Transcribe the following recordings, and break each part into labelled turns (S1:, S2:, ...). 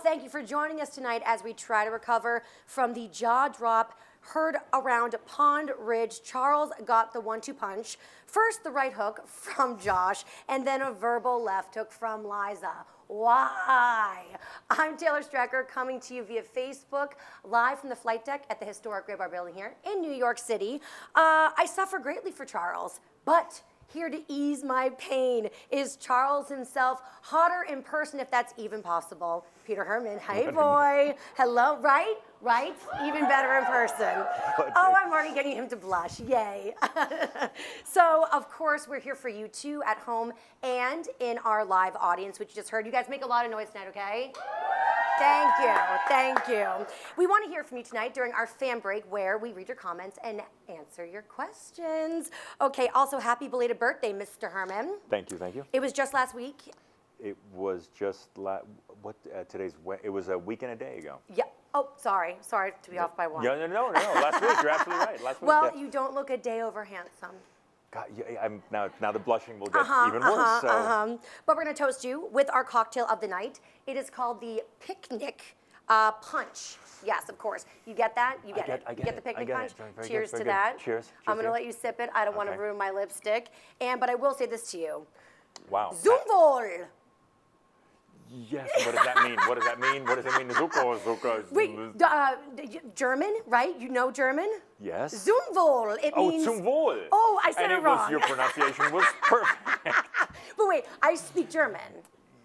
S1: thank you for joining us tonight as we try to recover from the jaw drop heard around Pond Ridge. Charles got the 1-2 punch. First, the right hook from Josh, and then a verbal left hook from Liza. Why? I'm Taylor Strecker, coming to you via Facebook, live from the flight deck at the historic Gray Bar Building here in New York City. I suffer greatly for Charles, but here to ease my pain is Charles himself, hotter in person if that's even possible. Peter Hermann, hey boy. Hello, right? Right? Even better in person. Oh, I'm already getting him to blush, yay. So, of course, we're here for you too at home and in our live audience, which you just heard. You guys make a lot of noise tonight, okay? Thank you, thank you. We want to hear from you tonight during our fan break where we read your comments and answer your questions. Okay, also happy belated birthday, Mr. Hermann.
S2: Thank you, thank you.
S1: It was just last week.
S2: It was just, it was a week and a day ago.
S1: Yeah. Oh, sorry to be off by one.
S2: No, last week, you're absolutely right, last week.
S1: Well, you don't look a day over handsome.
S2: God, yeah, now the blushing will get even worse.
S1: But we're gonna toast you with our cocktail of the night. It is called the Picnic Punch. Yes, of course. You get that? You get it. You get the Picnic Punch? Cheers to that.
S2: Cheers.
S1: I'm gonna let you sip it. I don't want to ruin my lipstick. But I will say this to you.
S2: Wow.
S1: Zum Wohl.
S2: Yes, what does that mean? What does that mean? What does it mean? Zucker.
S1: Wait, German, right? You know German?
S2: Yes.
S1: Zum Wohl. It means.
S2: Zum Wohl.
S1: Oh, I said it wrong.
S2: Your pronunciation was perfect.
S1: But wait, I speak German.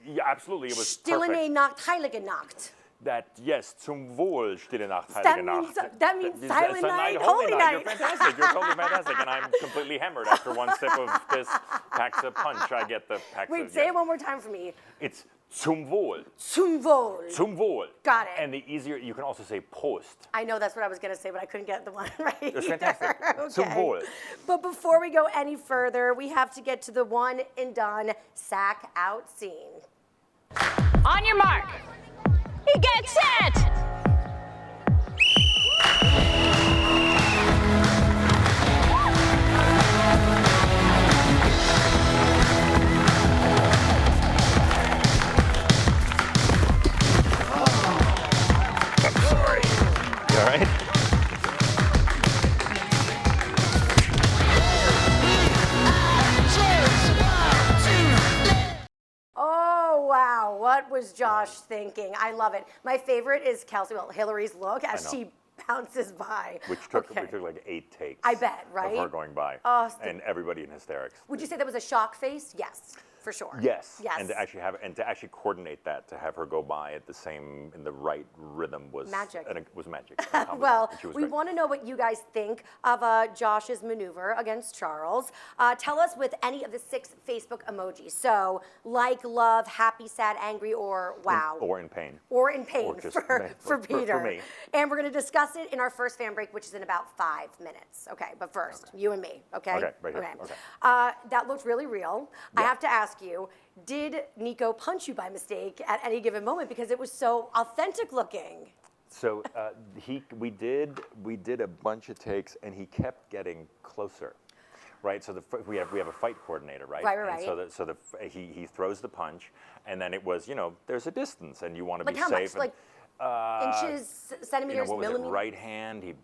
S2: Yeah, absolutely, it was
S1: Stille
S2: perfect.
S1: Nacht, Heilige Nacht.
S2: That, yes, zum Wohl, Stille Nacht, Heilige Nacht.
S1: That means Silent Night, Holy Night.
S2: You're fantastic. You're totally fantastic. And I'm completely hammered after one sip of this Paxa Punch. I get the Paxa.
S1: Wait, say it one more time for me.
S2: It's zum Wohl.
S1: Zum Wohl.
S2: Zum Wohl.
S1: Got it.
S2: And the easier, you can also say Prost.
S1: I know that's what I was going to say, but I couldn't get the one right.
S2: It's fantastic.
S1: Okay.
S2: Zum Wohl.
S1: But before we go any further, we have to get to the one and done sack out scene.
S3: On your mark. Get set!
S2: I'm sorry. You all right?
S1: Oh, wow. What was Josh thinking? I love it. My favorite is Hillary's look as she bounces by.
S2: Which took like 8 takes.
S1: I bet, right?
S2: Of her going by.
S1: Oh,
S2: and everybody in hysterics.
S1: Would you say that was a shock face? Yes, for sure.
S2: Yes.
S1: Yes.
S2: And to actually coordinate that, to have her go by at in the right rhythm was
S1: magic.
S2: And it was magic.
S1: Well, we want to know what you guys think of Josh's maneuver against Charles. Tell us with any of the 6 Facebook emojis. So, like, love, happy, sad, angry, or wow.
S2: Or in pain.
S1: Or in pain
S2: or just
S1: for Peter.
S2: For me.
S1: And we're going to discuss it in our first fan break, which is in about 5 minutes. Okay, but first, you and me, okay?
S2: Okay, right here. Okay.
S1: That looked really real. Yeah. I have to ask you, did Nico punch you by mistake at any given moment because it was so authentic looking?
S2: So we did a bunch of takes, and he kept getting closer, right? So we have a fight coordinator, right?
S1: Right.
S2: And he throws the punch, and then it was there's a distance, and you want to be
S1: how
S2: safe.
S1: Much? Like inches, centimeters,
S2: what was
S1: millimeters.
S2: it? Right hand.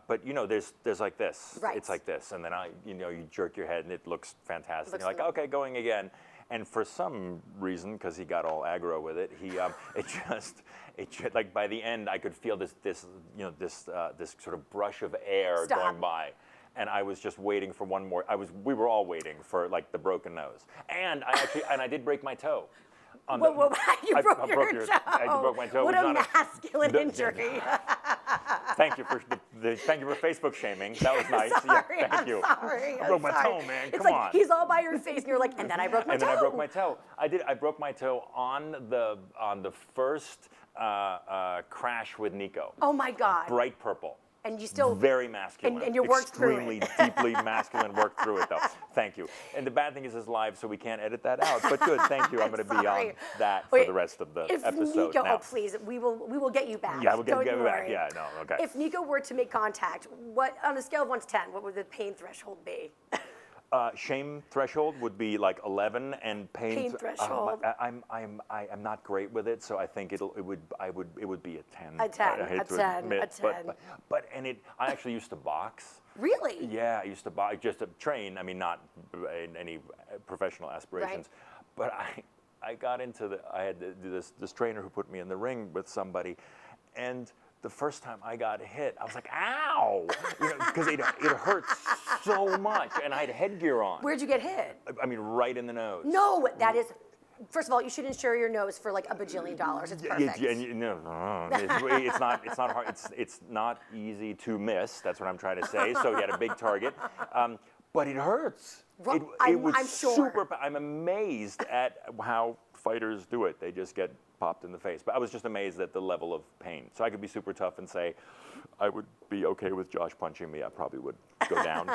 S2: But there's like this.
S1: Right.
S2: It's like this, and then you jerk your head, and it looks fantastic.
S1: Looks
S2: You're like, okay, going again. And for some reason, because he got all aggro with it, it just like by the end, I could feel this sort of brush of air going by, and I was just waiting for one more. We were all waiting for like the broken nose, and I did break my toe.
S1: You broke your toe.
S2: I broke my toe.
S1: What a masculine injury.
S2: Thank you for Facebook shaming. That was nice.
S1: Sorry,
S2: thank you.
S1: Sorry,
S2: I broke my toe, man.
S1: It's
S2: Come on.
S1: He's all by your face, and you're like, and then I broke my toe.
S2: And then I broke my toe. I broke my toe on the first crash with Nico.
S1: Oh my God.
S2: Bright purple.
S1: And you still
S2: very masculine.
S1: And you worked through it.
S2: Extremely, deeply masculine. Worked through it though. Thank you. And the bad thing is it's live, so we can't edit that out. But good, thank you. I'm going to be on that for the rest of the episode.
S1: Nico,
S2: now.
S1: Oh please, we will get you back.
S2: Yeah, we'll get you back.
S1: Worry.
S2: Yeah, no, okay.
S1: If Nico were to make contact, what on a scale of 1 to 10, what would the pain threshold be?
S2: Shame threshold would be like 11, and
S1: Pain threshold.
S2: I'm not great with it, so I think it would be a 10.
S1: A 10,
S2: I hate
S1: a
S2: to
S1: 10,
S2: admit,
S1: a 10.
S2: But I actually used to box.
S1: Really?
S2: Yeah, I used to box just to train. I mean, not in any professional aspirations, but I got into I had this trainer who put me in the ring with somebody, and the first time I got hit, I was like, ow! Because it hurt so much, and I had headgear on.
S1: Where'd you get hit?
S2: I mean, right in the nose.
S1: No, that is. First of all, you should insure your nose for like $1 bajillion. It's perfect.
S2: It's not hard. It's not easy to miss. That's what I'm trying to say. So you had a big target, but it hurts. It was
S1: I'm sure.
S2: super. I'm amazed at how fighters do it. They just get popped in the face. But I was just amazed at the level of pain. So I could be super tough and say, I would be okay with Josh punching me. I probably would go down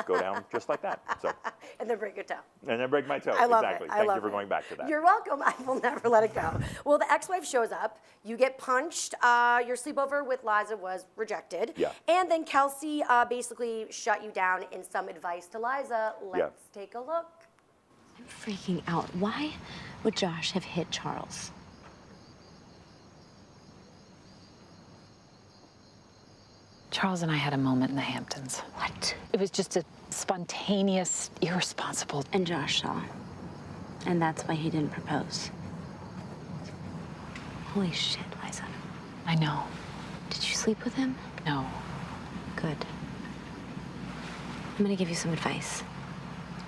S2: just like that. So.
S1: And then break your toe.
S2: And then break my toe.
S1: I love
S2: exactly.
S1: it.
S2: Thank you for going back to that.
S1: You're welcome. I will never let it go. Well, the ex-wife shows up. You get punched. Your sleepover with Liza was rejected.
S2: Yeah.
S1: And then Kelsey basically shut you down in some advice to Liza. Let's take a look.
S4: I'm freaking out. Why would Josh have hit Charles?
S5: Charles and I had a moment in the Hamptons.
S4: What?
S5: It was just a spontaneous, irresponsible.
S4: And Josh saw. And that's why he didn't propose. Holy shit, Liza.
S5: I know.
S4: Did you sleep with him?
S5: No.
S4: Good. I'm gonna give you some advice.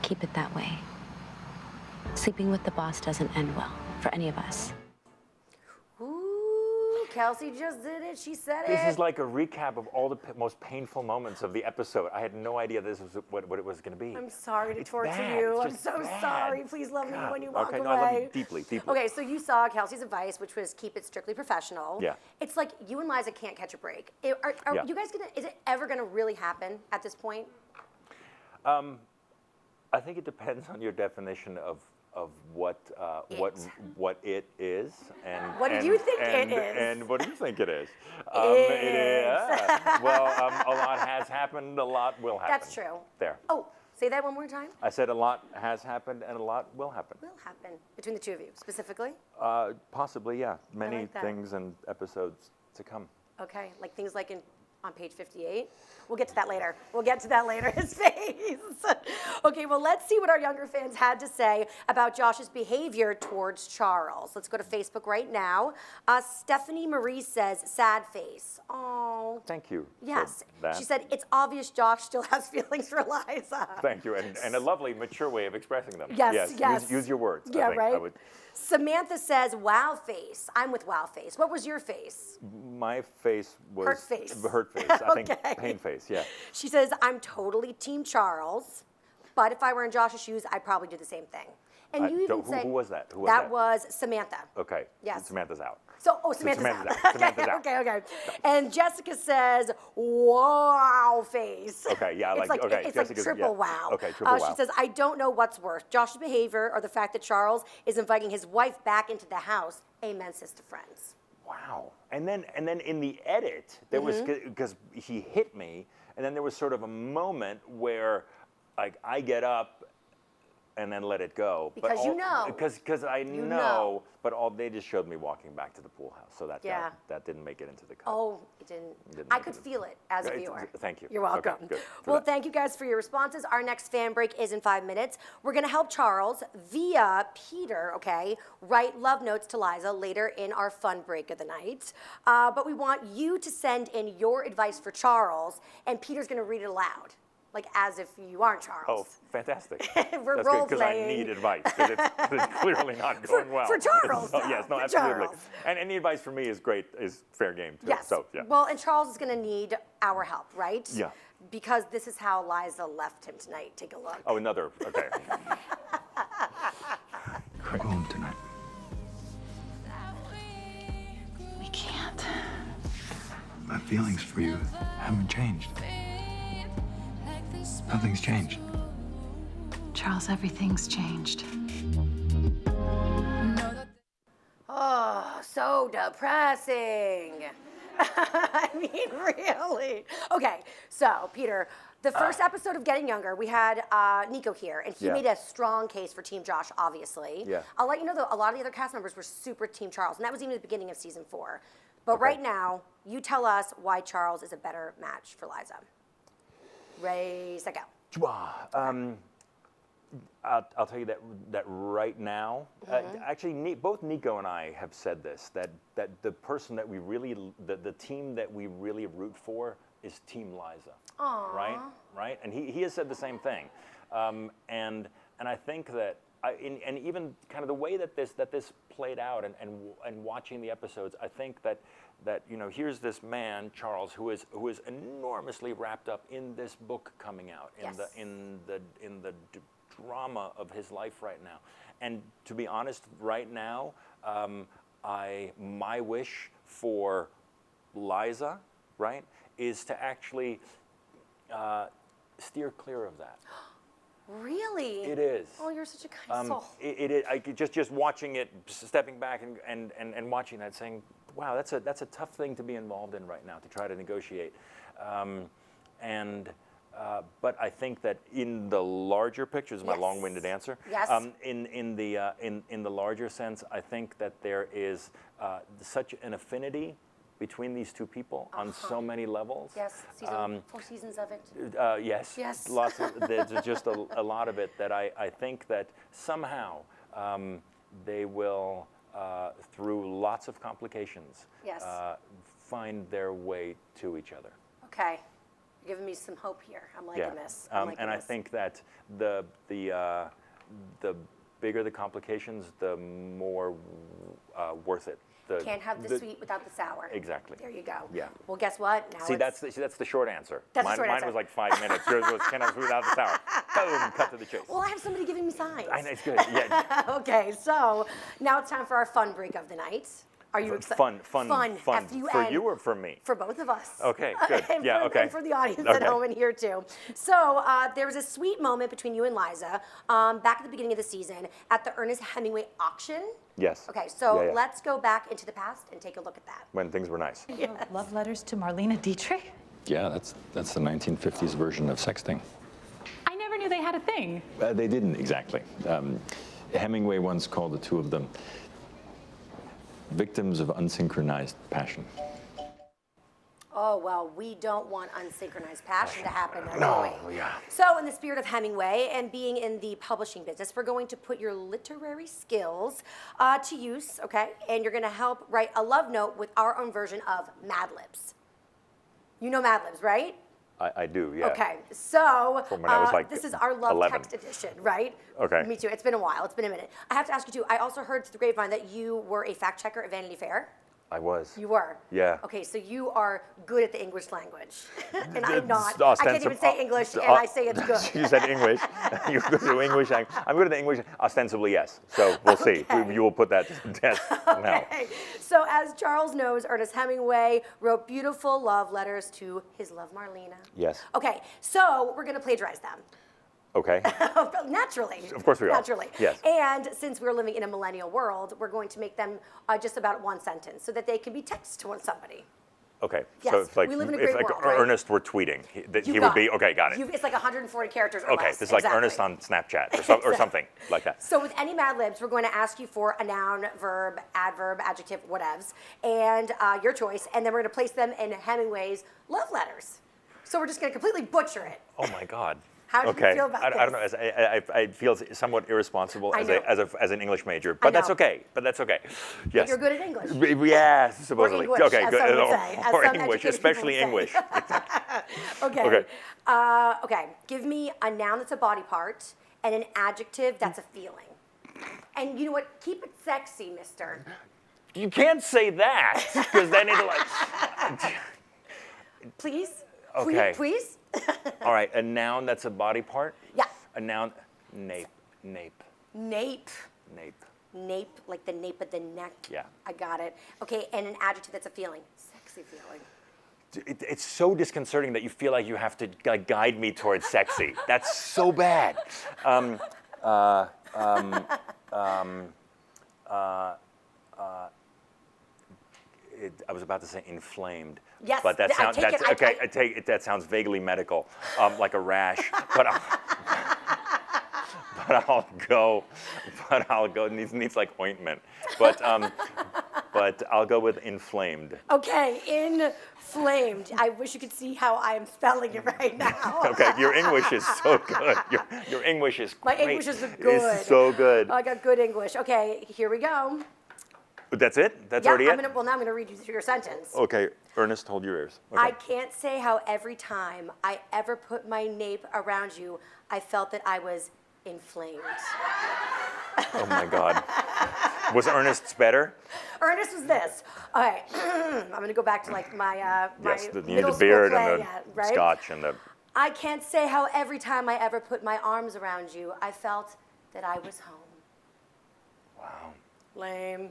S4: Keep it that way. Sleeping with the boss doesn't end well for any of us.
S1: Ooh, Kelsey just did it. She said it.
S2: This is like a recap of all the most painful moments of the episode. I had no idea this was what it was going to be.
S1: I'm sorry to
S2: It's
S1: torture
S2: bad.
S1: you.
S2: It's
S1: I'm
S2: just
S1: so
S2: bad.
S1: sorry. Please love me
S2: God.
S1: when you walk
S2: okay,
S1: away.
S2: No, I love you deeply, deeply.
S1: Okay, so you saw Kelsey's advice, which was keep it strictly professional.
S2: Yeah.
S1: It's like you and Liza can't catch a break. Are
S2: Yeah.
S1: you guys gonna? Is it ever gonna really happen at this point?
S2: I think it depends on your definition of what it is, and
S1: What do you think it is?
S2: And what do you think it is?
S1: It
S2: is. Well, a lot has happened. A lot will happen.
S1: That's true.
S2: There.
S1: Oh, say that one more time.
S2: I said a lot has happened and a lot will happen.
S1: Will happen between the two of you specifically.
S2: Possibly, yeah. Many
S1: like that.
S2: things and episodes to come.
S1: Okay, like things like on page 58. We'll get to that later. His face. Okay, well, let's see what our younger fans had to say about Josh's behavior towards Charles. Let's go to Facebook right now. Stephanie Marie says, sad face. Oh.
S2: Thank you.
S1: Yes.
S2: for that.
S1: She said, it's obvious Josh still has feelings for Liza.
S2: Thank you, and a lovely, mature way of expressing them.
S1: Yes.
S2: Use your words.
S1: Yeah,
S2: I think
S1: right?
S2: I would.
S1: Samantha says, wow face. I'm with wow face. What was your face?
S2: My face was
S1: Hurt face.
S2: Hurt face. I think
S1: Okay.
S2: pain face. Yeah.
S1: She says, I'm totally Team Charles, but if I were in Josh's shoes, I'd probably do the same thing. And you even say...
S2: Who was that? Who was
S1: that
S2: that?
S1: was Samantha.
S2: Okay.
S1: Yes.
S2: Samantha's out.
S1: Samantha's out.
S2: Samantha's out.
S1: Okay. And Jessica says, wow face.
S2: Okay, yeah,
S1: It's
S2: okay.
S1: It's
S2: Jessica's,
S1: like triple
S2: yeah.
S1: wow.
S2: Okay, triple wow.
S1: She says, I don't know what's worse, Josh's behavior or the fact that Charles is inviting his wife back into the house. Amen, sister friends.
S2: Wow. And then in the edit, there was, because he hit me, and then there was sort of a moment where, like, I get up and then let it go.
S1: Because you know.
S2: Because I know, but they just showed me walking back to the pool house, so that didn't make it into the cut.
S1: Oh, it didn't. I could feel it as a viewer.
S2: Thank you.
S1: You're welcome.
S2: Okay, good.
S1: Well, thank you guys for your responses. Our next fan break is in 5 minutes. We're going to help Charles via Peter, okay, write love notes to Liza later in our fun break of the night. But we want you to send in your advice for Charles, and Peter's going to read it aloud. Like as if you aren't Charles.
S2: Oh, fantastic.
S1: We're
S2: That's
S1: role
S2: because
S1: playing.
S2: I need advice, because it's clearly not going well.
S1: For Charles,
S2: So,
S1: though,
S2: yes, no,
S1: for
S2: absolutely.
S1: Charles.
S2: And any advice for me is great, is fair game, too.
S1: Yes.
S2: So, yeah.
S1: Well, and Charles is going to need our help, right?
S2: Yeah.
S1: Because this is how Liza left him tonight. Take a look.
S2: Oh, another, okay.
S6: We're going home tonight.
S5: We can't.
S6: My feelings for you haven't changed. Nothing's changed.
S5: Charles, everything's changed.
S1: Oh, so depressing. I mean, really. Okay, so Peter, The first episode of Getting Younger, we had Nico here, and he
S2: Yeah.
S1: made a strong case for Team Josh, obviously.
S2: Yeah.
S1: I'll let you know, though, a lot of the other cast members were super Team Charles, and that was even at the beginning of season 4. But
S2: Okay.
S1: right now, you tell us why Charles is a better match for Liza. Ready, set, go.
S2: I'll tell you that right now, actually, both Nico and I have said this, that the person that we really, the team that we really root for is Team Liza. Aww. Right? And he has said the same thing. And I think that, and even kind of the way that this played out and watching the episodes, I think that here's this man, Charles, who is enormously wrapped up in this book coming out, in the drama of his life right now. And to be honest, right now, my wish for Liza, right, is to actually steer clear of that.
S1: Really?
S2: It is.
S1: Oh, you're such a kind soul.
S2: It is. I could just watching it, stepping back and watching that, saying, "Wow, that's a tough thing to be involved in right now, to try to negotiate." But I think that in the larger picture, is my
S1: Yes.
S2: long-winded answer.
S1: Yes.
S2: In the larger sense, I think that there is such an affinity between these two people on so many levels.
S1: Yes, 4 seasons of it.
S2: Yes.
S1: Yes.
S2: Lots of, there's just a lot of it that I think that somehow they will, through lots of complications,
S1: Yes.
S2: find their way to each other.
S1: Okay. You're giving me some hope here. I'm liking this.
S2: And I think that the bigger the complications, the more worth it.
S1: Can't have the sweet without the sour.
S2: Exactly.
S1: There you go.
S2: Yeah.
S1: Well, guess what? Now
S2: See, that's the short answer.
S1: That's the short
S2: mine
S1: answer.
S2: was like 5 minutes. Yours was can't have food without the sour. Boom, cut to the chase.
S1: Well, I have somebody giving me signs.
S2: I know, it's good. Yeah.
S1: Okay, so now it's time for our fun break of the night. Are you excited?
S2: Fun.
S1: F-U-N.
S2: For you or for me?
S1: For both of us.
S2: Okay, good.
S1: And
S2: Yeah,
S1: for,
S2: okay.
S1: And for the audience at
S2: Okay.
S1: home and here too. So there was a sweet moment between you and Liza back at the beginning of the season at the Ernest Hemingway auction.
S2: Yes.
S1: Okay, so
S2: Yeah.
S1: let's go back into the past and take a look at that.
S2: When things were nice.
S5: Love letters to Marlene Dietrich?
S6: Yeah, that's the 1950s version of sexting.
S5: I never knew they had a thing.
S6: They didn't exactly. Hemingway once called the two of them victims of unsynchronized passion.
S1: Oh, well, we don't want unsynchronized passion to happen there,
S2: No,
S1: do we?
S2: yeah.
S1: So, in the spirit of Hemingway and being in the publishing business, we're going to put your literary skills to use, okay? And you're going to help write a love note with our own version of Mad Libs. You know Mad Libs, right?
S2: I do, yeah.
S1: Okay, so
S2: From when I was like
S1: this is our love
S2: 11.
S1: text edition, right?
S2: Okay.
S1: Me too. It's been a while. It's been a minute. I have to ask you too. I also heard through the grapevine that you were a fact checker at Vanity Fair.
S2: I was.
S1: You were.
S2: Yeah.
S1: Okay, so you are good at the English language, and I'm not. I can't even say English, and I say it's good.
S2: You said English. You're good at English. I'm good at the English. Ostensibly, yes. So we'll see.
S1: Okay.
S2: You will put that to test now.
S1: Okay. So as Charles knows, Ernest Hemingway wrote beautiful love letters to his love, Marlena.
S2: Yes.
S1: Okay, so we're going to plagiarize them.
S2: Okay.
S1: Naturally.
S2: Of course we are.
S1: Naturally.
S2: Yes.
S1: And since we're living in a millennial world, we're going to make them just about one sentence so that they can be text to somebody.
S2: Okay.
S1: Yes,
S2: So if like
S1: we live in a
S2: if
S1: great
S2: like
S1: world, right?
S2: Ernest were tweeting, he would
S1: got
S2: be
S1: it.
S2: okay. Got it.
S1: It's like 140 characters or
S2: Okay.
S1: less.
S2: This is like
S1: Exactly.
S2: Ernest on Snapchat or something like that.
S1: So with any Mad Libs, we're going to ask you for a noun, verb, adverb, adjective, whatevs, and your choice, and then we're going to place them in Hemingway's love letters. So we're just going to completely butcher it.
S2: Oh my God.
S1: How do
S2: okay.
S1: you feel about
S2: I don't know. I feel somewhat irresponsible
S1: I
S2: as an English major, but that's
S1: know.
S2: okay. But that's okay. Yes.
S1: But you're good at English.
S2: Yes, supposedly.
S1: English,
S2: okay,
S1: as
S2: good.
S1: some would say, as
S2: Or
S1: some
S2: English,
S1: educated
S2: especially
S1: people would
S2: English.
S1: say. Okay.
S2: Okay.
S1: Okay. Give me a noun that's a body part and an adjective that's a feeling. And you know what? Keep it sexy, mister.
S2: You can't say that because then it'll like.
S1: Please?
S2: Okay.
S1: Please?
S2: All right, a noun that's a body part.
S1: Yeah.
S2: A noun, nape.
S1: Nape.
S2: Nape.
S1: Nape, like the nape of the neck.
S2: Yeah.
S1: I got it. Okay, and an adjective that's a feeling. Sexy feeling.
S2: It's so disconcerting that you feel like you have to like, guide me towards sexy. That's so bad. I was about to say inflamed.
S1: Yes,
S2: But that
S1: I
S2: sounds
S1: take
S2: that's
S1: it,
S2: okay. I take it. That sounds vaguely medical, like a rash. But I'll go. But I'll go. Needs like ointment. But I'll go with inflamed.
S1: Okay, inflamed. I wish you could see how I am spelling it right now.
S2: Okay, your English is so good. Your English is
S1: My
S2: great.
S1: English is good.
S2: It's so good.
S1: I got good English. Okay, here we go.
S2: But that's it? That's
S1: Yeah,
S2: already it?
S1: now I'm gonna read you through your sentence.
S2: Okay, Ernest, hold your ears. Okay.
S1: I can't say how every time I ever put my nape around you, I felt that I was inflamed.
S2: Oh my God. Was Ernest's better?
S1: Ernest was this. All right, I'm gonna go back to like my
S2: Yes,
S1: my
S2: you need
S1: middle
S2: the
S1: school
S2: beard
S1: play,
S2: and the
S1: right?
S2: scotch and the.
S1: I can't say how every time I ever put my arms around you, I felt that I was home.
S2: Wow.
S1: Lame.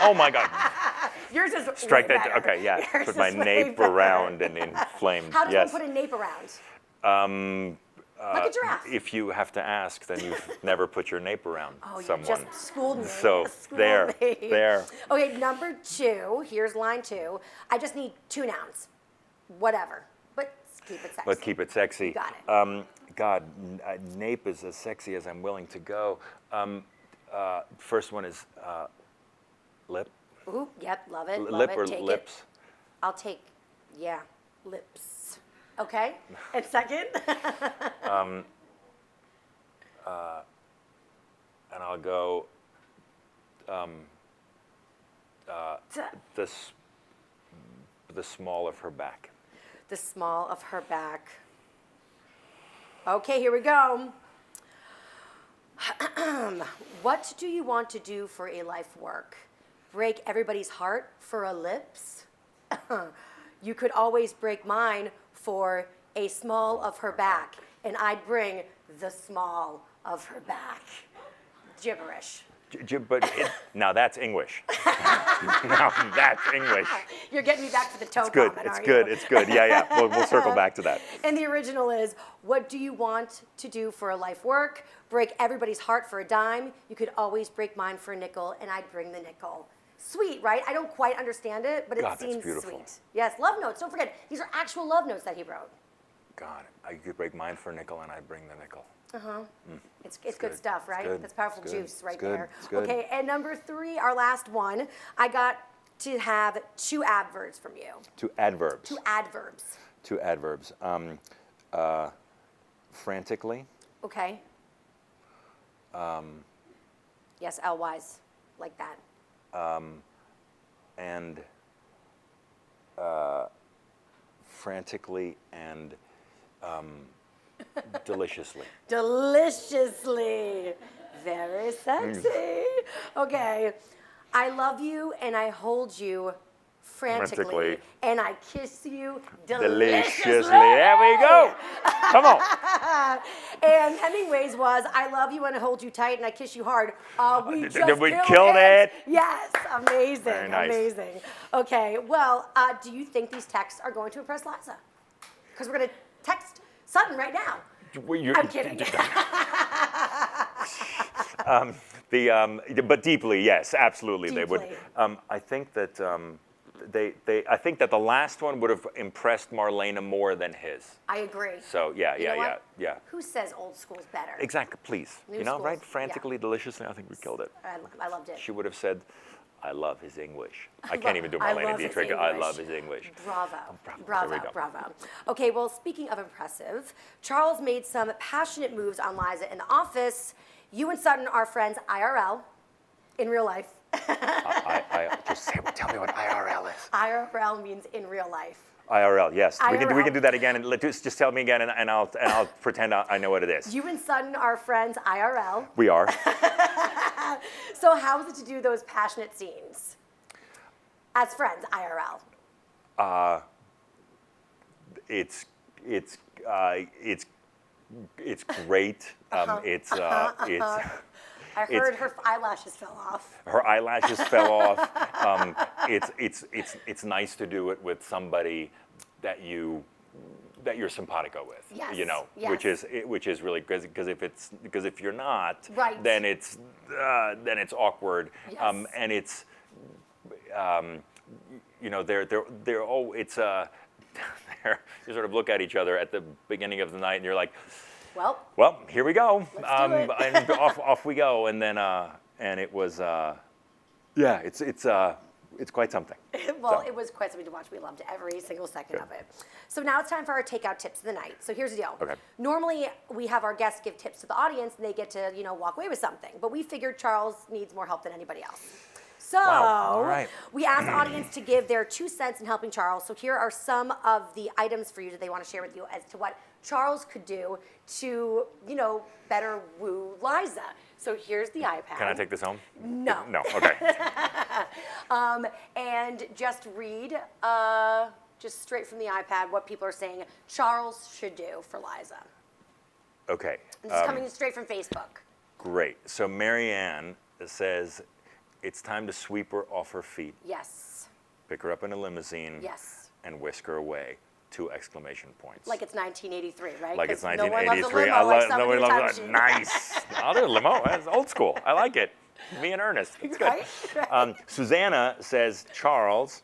S2: Oh my God.
S1: Yours is
S2: Strike
S1: way
S2: that.
S1: better.
S2: Okay, yeah.
S1: Yours
S2: Put my
S1: is way
S2: nape
S1: better.
S2: around and inflamed.
S1: How does
S2: yes.
S1: one put a nape around? Like a giraffe.
S2: If you have to ask, then you've never put your nape around
S1: Oh, you
S2: someone.
S1: just schooled me.
S2: So
S1: Schooled
S2: there,
S1: me.
S2: there.
S1: Okay, number 2. Here's line 2. I just need 2 nouns. Whatever. But keep it sexy.
S2: But keep it sexy.
S1: Got it.
S2: God, nape is as sexy as I'm willing to go. First one is lip.
S1: Ooh, yep, love it. Love
S2: Lip
S1: it.
S2: or
S1: Take
S2: lips?
S1: It. I'll take, yeah, lips. Okay. And second?
S2: And I'll go the small of her back.
S1: The small of her back. Okay, here we go. What do you want to do for a life work? Break everybody's heart for a lips? You could always break mine for a small of her back, and I'd bring the small of her back. Gibberish.
S2: But now that's English. Now that's English.
S1: You're getting me back to the toe
S2: It's good.
S1: comment,
S2: It's
S1: aren't
S2: good.
S1: you?
S2: It's good. Yeah, yeah. We'll circle back to that.
S1: And the original is, what do you want to do for a life work? Break everybody's heart for a dime. You could always break mine for a nickel, and I'd bring the nickel. Sweet, right? I don't quite understand it, but
S2: God,
S1: it
S2: that's
S1: seems
S2: beautiful.
S1: sweet. Yes, love notes. Don't forget, these are actual love notes that he wrote.
S2: God, I could break mine for a nickel and I'd bring the nickel.
S1: It's good
S2: good.
S1: stuff,
S2: It's
S1: right?
S2: good.
S1: That's powerful
S2: It's good.
S1: juice right
S2: It's good.
S1: there.
S2: It's good.
S1: Okay, and number 3, our last one, I got to have 2 adverbs from you.
S2: 2 adverbs.
S1: 2 adverbs.
S2: 2 adverbs. Frantically.
S1: Okay. Yes, L-wise, like that.
S2: And frantically and deliciously.
S1: Deliciously. Very sexy. Okay. I love you and I hold you frantically.
S2: Frantically.
S1: And I kiss you
S2: Deliciously.
S1: deliciously.
S2: There we go. Come on.
S1: And Hemingway's was, I love you and I hold you tight and I kiss you hard. We
S2: Did
S1: just
S2: we
S1: killed
S2: kill it?
S1: Yes, amazing,
S2: Very nice.
S1: amazing. Okay, well, do you think these texts are going to impress Liza? Because we're going to text Sutton right now. I'm kidding.
S2: But deeply, yes, absolutely, they would.
S1: Deeply.
S2: I think that I think that the last one would have impressed Marlena more than his.
S1: I agree.
S2: So yeah,
S1: You know
S2: yeah,
S1: what?
S2: yeah.
S1: Who says old school's better?
S2: Exactly, please.
S1: New
S2: You know,
S1: schools,
S2: right?
S1: yeah.
S2: Frantically, deliciously. I think we killed it.
S1: I loved it.
S2: She would have said, "I love his English." I
S1: love-
S2: can't even do
S1: I
S2: Marlena
S1: love his
S2: Dietrich. I
S1: English.
S2: love his English.
S1: Bravo.
S2: Bravo.
S1: Bravo.
S2: There we go.
S1: Bravo. Okay, well, speaking of impressive, Charles made some passionate moves on Liza in the office. You and Sutton are friends IRL, in real life.
S2: I just tell me what IRL is.
S1: IRL means in real life.
S2: IRL, yes. We
S1: IRL.
S2: can do that again, and just tell me again, and I'll pretend I know what it is.
S1: You and Sutton are friends IRL.
S2: We are.
S1: So how is it to do those passionate scenes as friends IRL?
S2: It's great. It's
S1: I heard her eyelashes fell off.
S2: her eyelashes fell off. It's nice to do it with somebody that you're simpatico with.
S1: Yes,
S2: You know,
S1: yes.
S2: which is really because if you're not,
S1: Right.
S2: then it's awkward.
S1: Yes.
S2: And they're oh, it's you sort of look at each other at the beginning of the night, and you're like, well, here we go,
S1: Let's do it.
S2: and off we go, and then and it was yeah, it's quite something.
S1: Well, it was quite something to watch. We loved every single second of it. So now it's time for our takeout tips of the night. So here's the deal.
S2: Okay.
S1: Normally, we have our guests give tips to the audience, and they get to, walk away with something. But we figured Charles needs more help than anybody else. So
S2: All right.
S1: we asked the audience to give their 2 cents in helping Charles. So here are some of the items for you that they want to share with you as to what Charles could do to, better woo Liza. So here's the iPad.
S2: Can I take this home?
S1: No.
S2: No. Okay.
S1: And just read, just straight from the iPad, what people are saying Charles should do for Liza.
S2: Okay.
S1: This is coming straight from Facebook.
S2: Great. So Marianne says, it's time to sweep her off her feet,
S1: Yes.
S2: pick her up in a limousine,
S1: Yes.
S2: and whisk her away. 2 exclamation points.
S1: Like it's 1983, right?
S2: Like it's
S1: 'Cause no one loves a
S2: 1983.
S1: limo
S2: I
S1: like
S2: love
S1: someone in a time machine.
S2: Nice. I'll do a limo. That's old school. I like it. Me and Ernest. It's good.
S1: Right?
S2: Susanna says, Charles,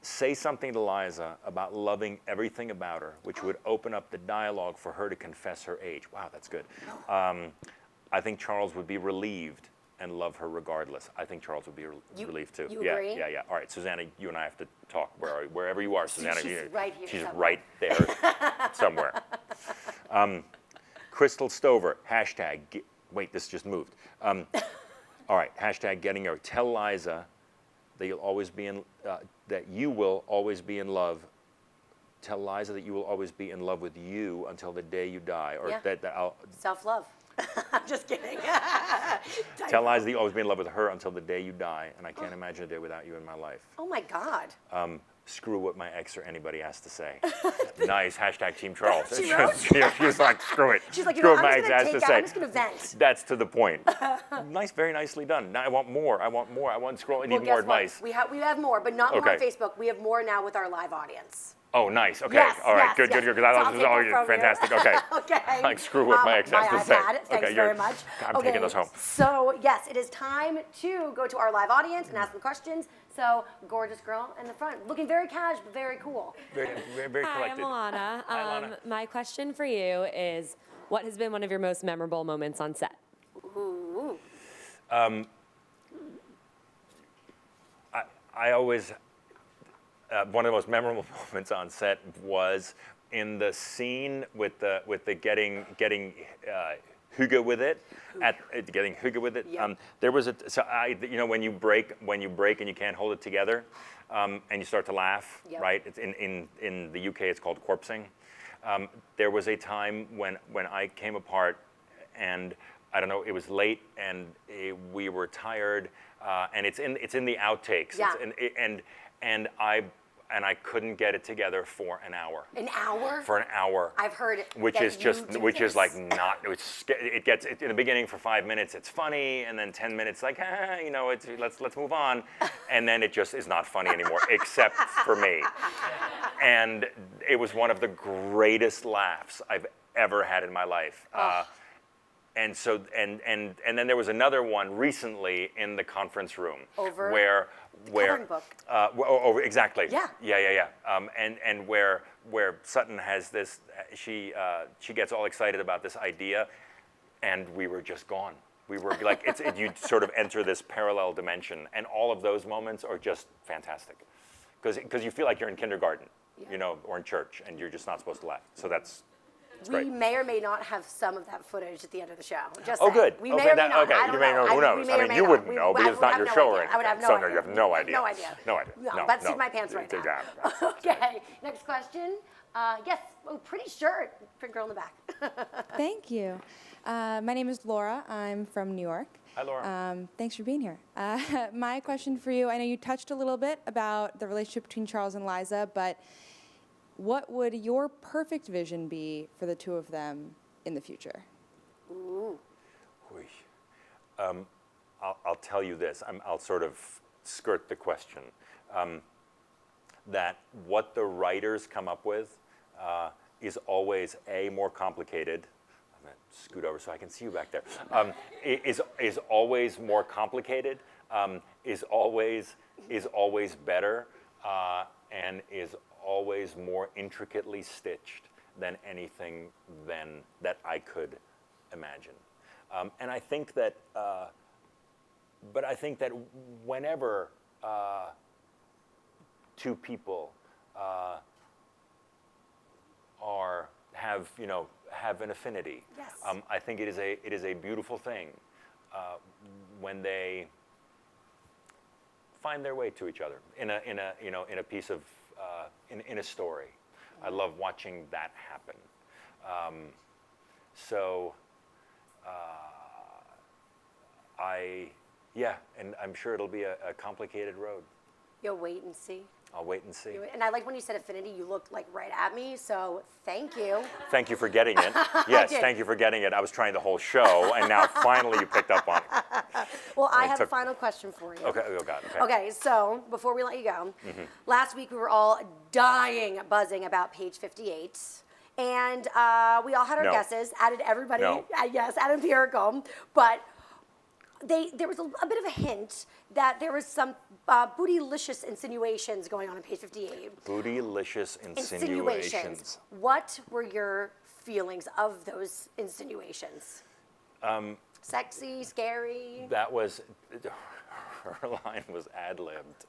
S2: say something to Liza about loving everything about her, which would open up the dialogue for her to confess her age. Wow, that's good. I think Charles would be relieved and love her regardless. I think Charles would be relieved too.
S1: You
S2: yeah,
S1: agree?
S2: Yeah. All right, Susanna, you and I have to talk. Wherever you are, Susanna.
S1: She's right here
S2: She's
S1: somewhere.
S2: right there somewhere. Crystal Stover, hashtag, wait, this just moved. All right, hashtag getting her. Tell Liza that you'll always be that you will always be in love. Tell Liza that you will always be in love with you until the day you die. Or
S1: Yeah.
S2: that I'll
S1: Self-love. I'm just kidding.
S2: tell Liza that you'll always be in love with her until the day you die. And I can't imagine a day without you in my life.
S1: Oh my God.
S2: Screw what my ex or anybody has to say. Nice, hashtag Team Charles.
S1: She wrote?
S2: She's like, screw it.
S1: She's like,
S2: screw what
S1: I'm
S2: my
S1: just
S2: ex
S1: gonna
S2: has
S1: take
S2: to
S1: out.
S2: say.
S1: I'm just gonna vent.
S2: That's to the point. Nice, very nicely done. Now I want more. I want scroll. I need more advice.
S1: We have more, but not more on
S2: Okay.
S1: Facebook. We have more now with our live audience.
S2: Oh, nice. Okay.
S1: Yes,
S2: All right.
S1: yes,
S2: Good.
S1: yes.
S2: Because
S1: So
S2: I
S1: I'll
S2: thought this
S1: take
S2: was
S1: it from you.
S2: fantastic. Okay.
S1: Okay.
S2: Like screw what my ex has to
S1: my
S2: say.
S1: iPad. Thanks
S2: Okay,
S1: very much.
S2: I'm taking those home.
S1: So yes, it is time to go to our live audience and ask them questions. So gorgeous girl in the front, looking very casual, but very cool.
S2: Very, very
S7: Hi, I'm
S2: collected.
S7: Alana.
S2: Hi, Alana.
S7: My question for you is, what has been one of your most memorable moments on set?
S1: Ooh.
S2: I always, one of the most memorable moments on set was in the scene with the getting hygge with it, getting hygge with it.
S1: Yeah.
S2: There was when you break and you can't hold it together, and you start to laugh,
S1: Yep.
S2: right? It's in the UK it's called corpsing. There was a time when I came apart, and I don't know, it was late and we were tired, and it's in the outtakes.
S1: Yeah.
S2: And I couldn't get it together for an hour.
S1: An hour?
S2: For an hour.
S1: I've heard
S2: which
S1: that
S2: is just
S1: you do
S2: which is
S1: this.
S2: like not it gets in the beginning for 5 minutes it's funny, and then 10 minutes like let's move on, and then it just is not funny anymore except for me. And it was one of the greatest laughs I've ever had in my life. And so and then there was another one recently in the conference room
S1: Over
S2: where
S1: coloring book.
S2: Over exactly.
S1: Yeah.
S2: Yeah. And where Sutton has this, she gets all excited about this idea, and we were just gone. We were like, you sort of enter this parallel dimension, and all of those moments are just fantastic, because you feel like you're in kindergarten, or in church, and you're just not supposed to laugh. So that's. It's
S1: We
S2: great.
S1: may or may not have some of that footage at the end of the show. Just
S2: Oh,
S1: saying.
S2: good.
S1: We
S2: Okay,
S1: may or may
S2: that-
S1: not.
S2: okay,
S1: I don't
S2: you may know. Who
S1: We
S2: knows?
S1: may
S2: I
S1: or
S2: mean,
S1: may
S2: you
S1: not.
S2: wouldn't
S1: We-
S2: know
S1: I
S2: because
S1: would
S2: it's not
S1: have
S2: your
S1: no
S2: show
S1: idea.
S2: or anything.
S1: I would have no
S2: So
S1: idea.
S2: you have no idea.
S1: No idea.
S2: No idea.
S1: No,
S2: No,
S1: about to
S2: no.
S1: see my pants right
S2: Take
S1: now.
S2: that.
S1: Okay, next question. Yes, pretty shirt. Pretty girl in the back.
S8: Thank you. My name is Laura. I'm from New York.
S2: Hi, Laura.
S8: Thanks for being here. My question for you, I know you touched a little bit about the relationship between Charles and Liza, but what would your perfect vision be for the two of them in the future?
S1: Ooh.
S2: I'll tell you this. I'll sort of skirt the question. That what the writers come up with is always more complicated. I'm going to scoot over so I can see you back there. Is always more complicated is always better and is always more intricately stitched than anything that I could imagine. And I think that, but I think that whenever two people have an affinity,
S1: Yes.
S2: I think it is a beautiful thing when they find their way to each other in a piece of in a story. I love watching that happen. And I'm sure it'll be a complicated road.
S1: You'll wait and see.
S2: I'll wait and see.
S1: And I like when you said affinity, you looked like right at me, so thank you.
S2: Thank you for getting it. Yes,
S1: did.
S2: thank you for getting it. I was trying the whole show, and now finally you picked up on it.
S1: Well, I
S2: It
S1: have a
S2: took-
S1: final question for you.
S2: Okay, oh God, okay.
S1: Okay, so before we let you go, last week we were all dying, buzzing about page 58. And we all had our
S2: No.
S1: guesses, added everybody,
S2: No.
S1: yes, added empirical, but there was a bit of a hint that there was some bootylicious insinuations going on page 58.
S2: Bootylicious insinuations.
S1: What were your feelings of those insinuations? Sexy, scary?
S2: That was, her line was ad-libbed.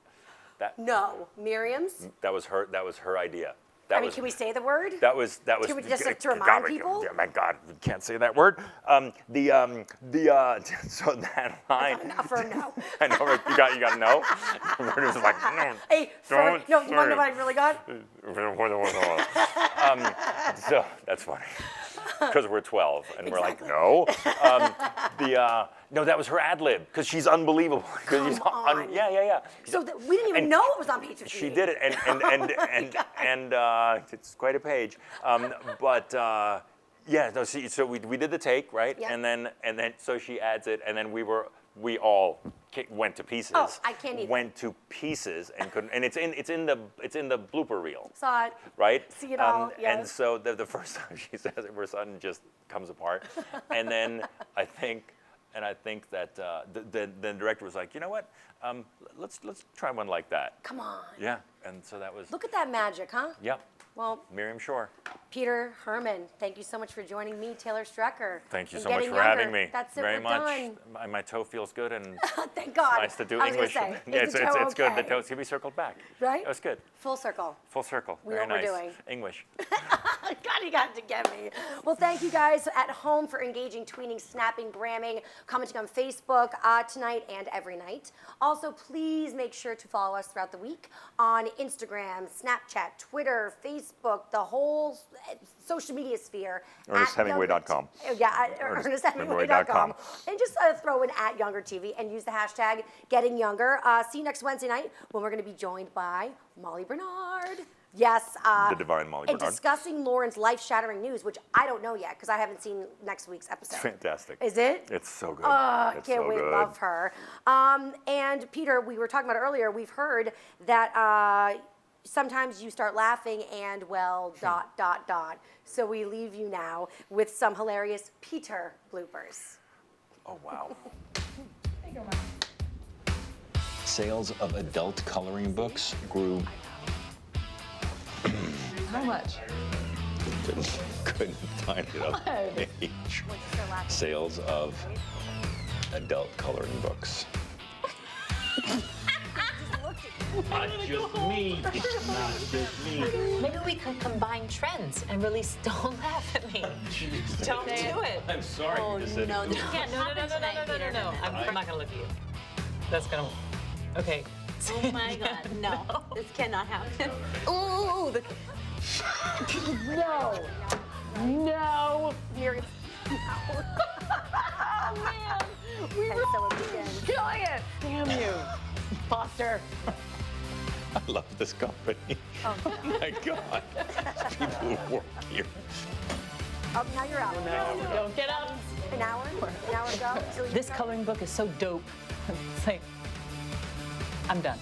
S1: No. Miriam's?
S2: That was her idea.
S1: I mean, can we say the word?
S2: That was.
S1: Can we just to remind people?
S2: Oh my God, we can't say that word. So that line.
S1: For no.
S2: I know you got no. Roberta was like, no.
S1: Hey,
S2: Don't
S1: no, you want to know
S2: say
S1: what I really got?
S2: So that's funny. Because we're 12 and we're like,
S1: Exactly.
S2: no. No, that was her ad lib because she's unbelievable. Come
S1: on.
S2: Yeah.
S1: So we didn't even know it was on page 58.
S2: She did it, and it's quite a page. So we did the take, right?
S1: Yeah.
S2: And then so she adds it, and then we all went to pieces.
S1: Oh, I can't even.
S2: Went to pieces and couldn't. And it's in the blooper reel.
S1: Saw it.
S2: Right?
S1: See it all, yes.
S2: And so the first time she says it, her son just comes apart. And then I think that the director was like, you know what? Let's try one like that.
S1: Come on.
S2: Yeah. And so that was.
S1: Look at that magic, huh?
S2: Yep.
S1: Well,
S2: Miriam Shore.
S1: Peter, Hermann, thank you so much for joining me, Taylor Strecker.
S2: Thank you
S1: and
S2: so much
S1: getting
S2: for having
S1: younger.
S2: me.
S1: That's it,
S2: very
S1: we're
S2: much.
S1: done.
S2: My toe feels good and
S1: Thank God.
S2: nice to do
S1: I was
S2: English.
S1: gonna say,
S2: Yeah,
S1: is the toe
S2: it's good. The
S1: okay?
S2: toes can be circled back.
S1: Right?
S2: That's good.
S1: Full circle.
S2: Full circle.
S1: We
S2: Very
S1: know what
S2: nice.
S1: we're doing.
S2: English.
S1: God, you got to get me. Well, thank you guys at home for engaging, tweeting, snapping, gramming, commenting on Facebook tonight and every night. Also, please make sure to follow us throughout the week on Instagram, Snapchat, Twitter, Facebook, the whole social media sphere.
S2: ErnestHemingway.com.
S1: Yeah, at ErnestHemingway.com. And just throw in at Younger TV and use the hashtag Getting Younger. See you next Wednesday night when we're going to be joined by Molly Bernard. Yes.
S2: The divine Molly
S1: and
S2: Bernard.
S1: discussing Lauren's life-shattering news, which I don't know yet because I haven't seen next week's episode.
S2: It's fantastic.
S1: Is it?
S2: It's so good.
S1: Can't
S2: It's so
S1: wait.
S2: good.
S1: Love her. And Peter, we were talking about earlier. We've heard that sometimes you start laughing and well, ... So we leave you now with some hilarious Peter bloopers.
S2: Oh, wow.
S9: Sales of adult coloring books grew.
S5: How much?
S9: Couldn't find it on the page. Sales of adult coloring books. Not just me. Not just me.
S4: Maybe we could combine trends and release Don't Laugh at Me. Don't do it.
S9: I'm sorry. you just said it.
S4: No. I'm not gonna look at you. That's gonna. Okay.
S10: Oh my God, no. This cannot happen.
S4: Ooh. No.
S1: Miriam.
S4: Oh man. We
S1: And so it begins.
S4: killing it. Damn you, Foster.
S9: I love this company. Oh my God. People who work here.
S1: Oh, now you're out.
S4: Don't get up.
S1: An hour ago.
S5: This coloring book is so dope. It's like, I'm done.